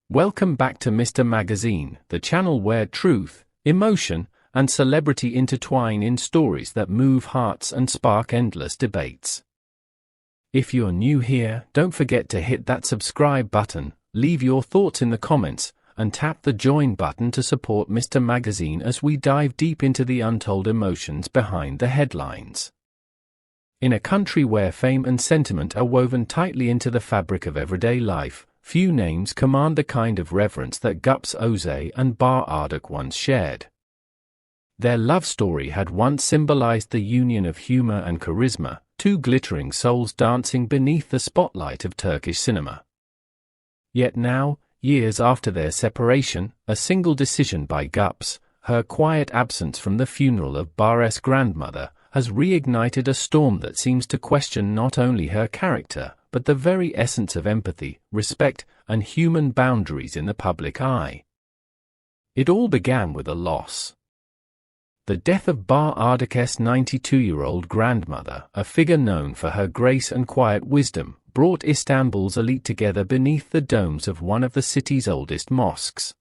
Welcome back to Mr. Magazine, the channel where truth, emotion, and celebrity intertwine in stories that move hearts and spark endless debates. If you're new here, don't forget to hit that subscribe button, leave your thoughts in the comments, and tap the join button to support Mr. Magazine as we dive deep into the untold emotions behind the headlines. In a country where fame and sentiment are woven tightly into the fabric of everyday life, few names command the kind of reverence that Gupse Özay and Bahar Arduç once shared. Their love story had once symbolized the union of humor and charisma, two glittering souls dancing beneath the spotlight of Turkish cinema. Yet now, years after their separation, a single decision by Gupse, her quiet absence from the funeral of Bahar's grandmother, has reignited a storm that seems to question not only her character, but the very essence of empathy, respect, and human boundaries in the public eye. It all began with a loss. The death of Bahar Arduç's 92-year-old grandmother, a figure known for her grace and quiet wisdom, brought Istanbul's elite together beneath the domes of one of the city's oldest mosques.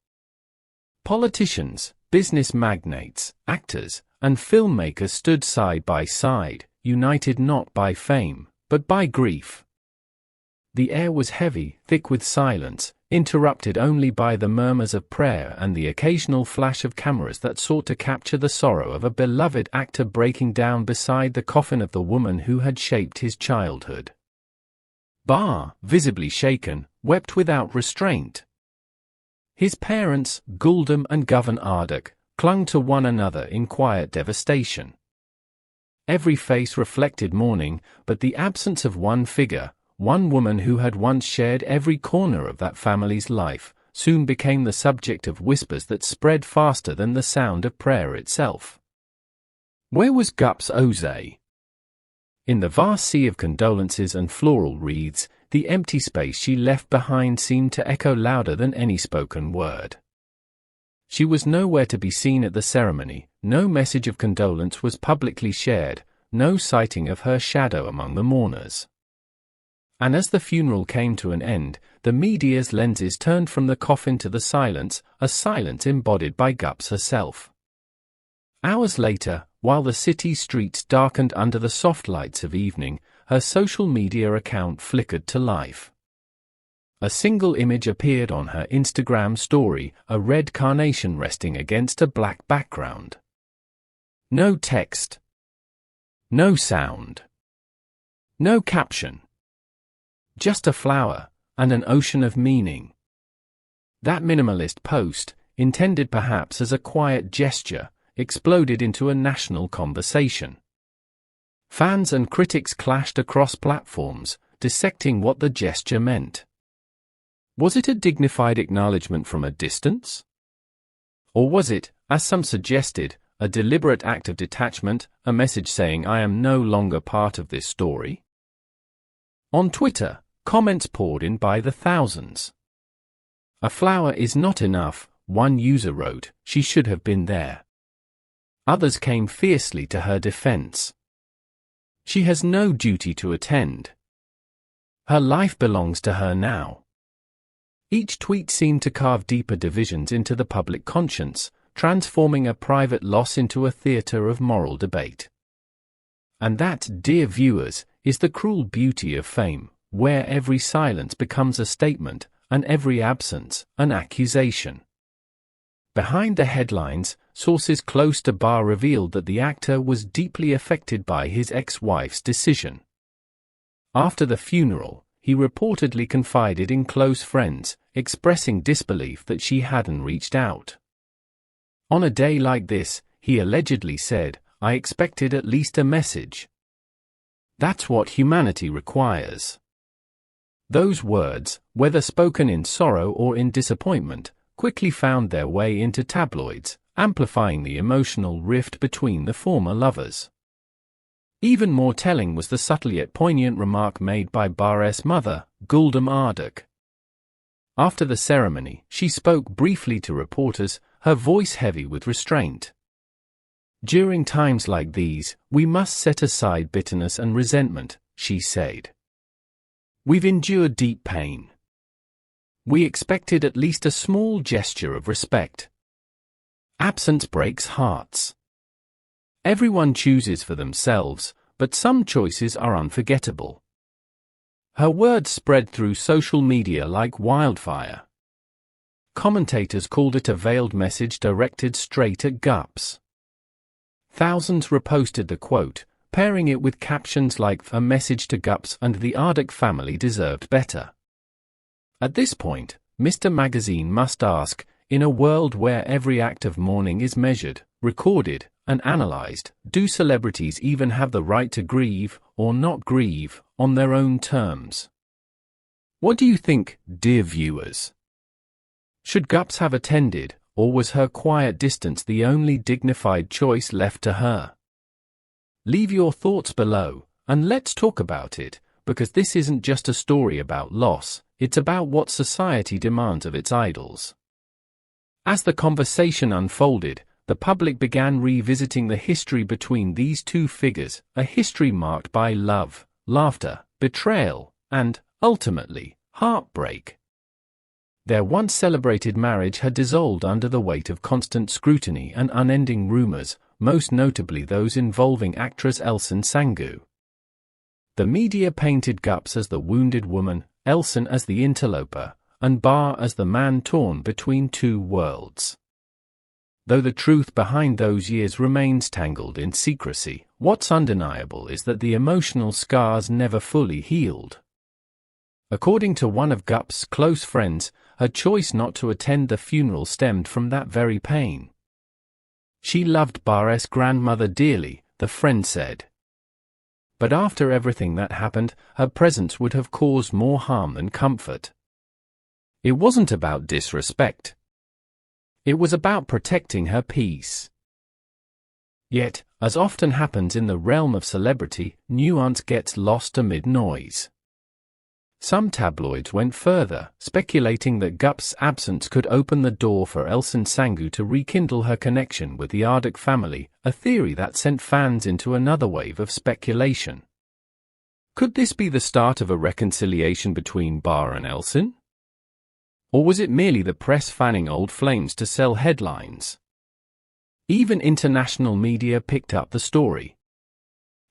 Politicians, business magnates, actors, and filmmakers stood side by side, united not by fame, but by grief. The air was heavy, thick with silence, interrupted only by the murmurs of prayer and the occasional flash of cameras that sought to capture the sorrow of a beloved actor breaking down beside the coffin of the woman who had shaped his childhood. Bahar, visibly shaken, wept without restraint. His parents, Gülsüm and Gupse Özay, clung to one another in quiet devastation. Every face reflected mourning, but the absence of one figure, one woman who had once shared every corner of that family's life, soon became the subject of whispers that spread faster than the sound of prayer itself. Where was Gupse Özay? In the vast sea of condolences and floral wreaths, the empty space she left behind seemed to echo louder than any spoken word. She was nowhere to be seen at the ceremony, no message of condolence was publicly shared, no sighting of her shadow among the mourners. And as the funeral came to an end, the media's lenses turned from the coffin to the silence, a silence embodied by Gupse herself. Hours later, while the city streets darkened under the soft lights of evening, her social media account flickered to life. A single image appeared on her Instagram story, a red carnation resting against a black background. No text. No sound. No caption. Just a flower, and an ocean of meaning. That minimalist post, intended perhaps as a quiet gesture, exploded into a national conversation. Fans and critics clashed across platforms, dissecting what the gesture meant. Was it a dignified acknowledgement from a distance? Or was it, as some suggested, a deliberate act of detachment, a message saying I am no longer part of this story? On Twitter, comments poured in by the thousands. A flower is not enough, one user wrote, she should have been there. Others came fiercely to her defense. She has no duty to attend. Her life belongs to her now. Each tweet seemed to carve deeper divisions into the public conscience, transforming a private loss into a theater of moral debate. And that, dear viewers, is the cruel beauty of fame, where every silence becomes a statement, and every absence, an accusation. Behind the headlines, sources close to Bahar revealed that the actor was deeply affected by his ex-wife's decision. After the funeral, he reportedly confided in close friends, expressing disbelief that she hadn't reached out. On a day like this, he allegedly said, I expected at least a message. That's what humanity requires. Those words, whether spoken in sorrow or in disappointment, quickly found their way into tabloids, amplifying the emotional rift between the former lovers. Even more telling was the subtle yet poignant remark made by Bahar's mother, Gülsüm Arduç. After the ceremony, she spoke briefly to reporters, her voice heavy with restraint. During times like these, we must set aside bitterness and resentment, she said. We've endured deep pain. We expected at least a small gesture of respect. Absence breaks hearts. Everyone chooses for themselves, but some choices are unforgettable. Her words spread through social media like wildfire. Commentators called it a veiled message directed straight at Gupse. Thousands reposted the quote, pairing it with captions like "A message to Gupse and the Ardek family deserved better." At this point, Mr. Magazine must ask, in a world where every act of mourning is measured, recorded, and analyzed, do celebrities even have the right to grieve, or not grieve, on their own terms? What do you think, dear viewers? Should Gupse have attended, or was her quiet distance the only dignified choice left to her? Leave your thoughts below, and let's talk about it, because this isn't just a story about loss, it's about what society demands of its idols. As the conversation unfolded, the public began revisiting the history between these two figures, a history marked by love, laughter, betrayal, and, ultimately, heartbreak. Their once celebrated marriage had dissolved under the weight of constant scrutiny and unending rumors, most notably those involving actress Elçin Sangu. The media painted Gupse as the wounded woman, Elçin as the interloper, and Bar as the man torn between two worlds. Though the truth behind those years remains tangled in secrecy, what's undeniable is that the emotional scars never fully healed. According to one of Gupse's close friends, her choice not to attend the funeral stemmed from that very pain. She loved Bar's grandmother dearly, the friend said. But after everything that happened, her presence would have caused more harm than comfort. It wasn't about disrespect. It was about protecting her peace. Yet, as often happens in the realm of celebrity, nuance gets lost amid noise. Some tabloids went further, speculating that Gupse's absence could open the door for Elçin Sangu to rekindle her connection with the Ardek family, a theory that sent fans into another wave of speculation. Could this be the start of a reconciliation between Bar and Elçin? Or was it merely the press fanning old flames to sell headlines? Even international media picked up the story.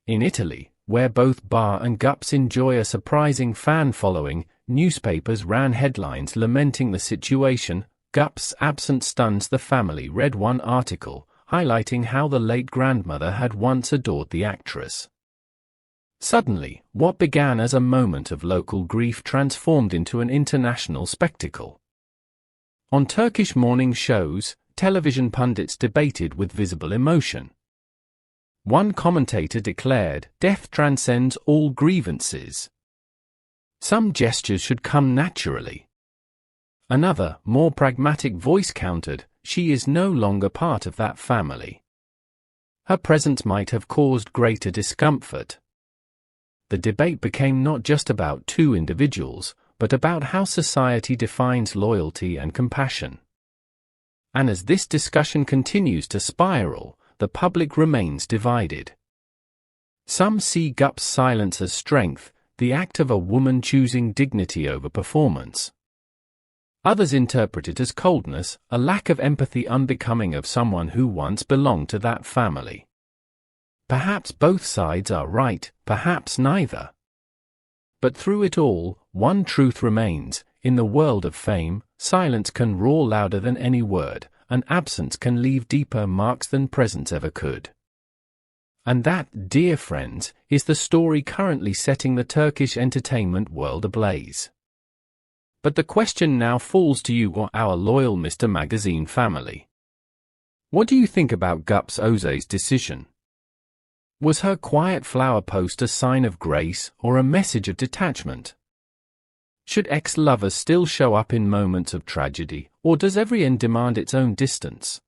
In Italy, where both Bar and Gupse enjoy a surprising fan following, newspapers ran headlines lamenting the situation. "Gupse's absence stuns the family," read one article, highlighting how the late grandmother had once adored the actress. Suddenly, what began as a moment of local grief transformed into an international spectacle. On Turkish morning shows, television pundits debated with visible emotion. One commentator declared, "Death transcends all grievances. Some gestures should come naturally." Another, more pragmatic voice countered, "She is no longer part of that family. Her presence might have caused greater discomfort." The debate became not just about two individuals, but about how society defines loyalty and compassion. And as this discussion continues to spiral, the public remains divided. Some see Gupse's silence as strength, the act of a woman choosing dignity over performance. Others interpret it as coldness, a lack of empathy unbecoming of someone who once belonged to that family. Perhaps both sides are right, perhaps neither. But through it all, one truth remains: in the world of fame, silence can roar louder than any word, and absence can leave deeper marks than presence ever could. And that, dear friends, is the story currently setting the Turkish entertainment world ablaze. But the question now falls to you, or our loyal Mr. Magazine family. What do you think about Gupse Özay's decision? Was her quiet flower post a sign of grace or a message of detachment? Should ex-lovers still show up in moments of tragedy, or does every end demand its own distance?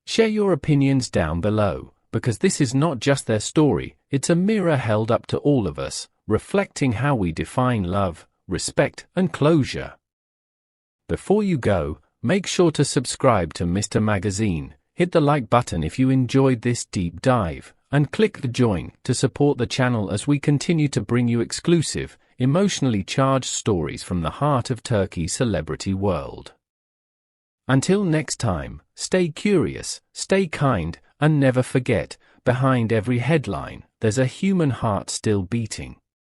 Share your opinions down below, because this is not just their story, it's a mirror held up to all of us, reflecting how we define love, respect, and closure. Before you go, make sure to subscribe to Mr. Magazine, hit the like button if you enjoyed this deep dive, and click the join to support the channel as we continue to bring you exclusive, emotionally charged stories from the heart of Turkey's celebrity world. Until next time, stay curious, stay kind, and never forget, behind every headline, there's a human heart still beating.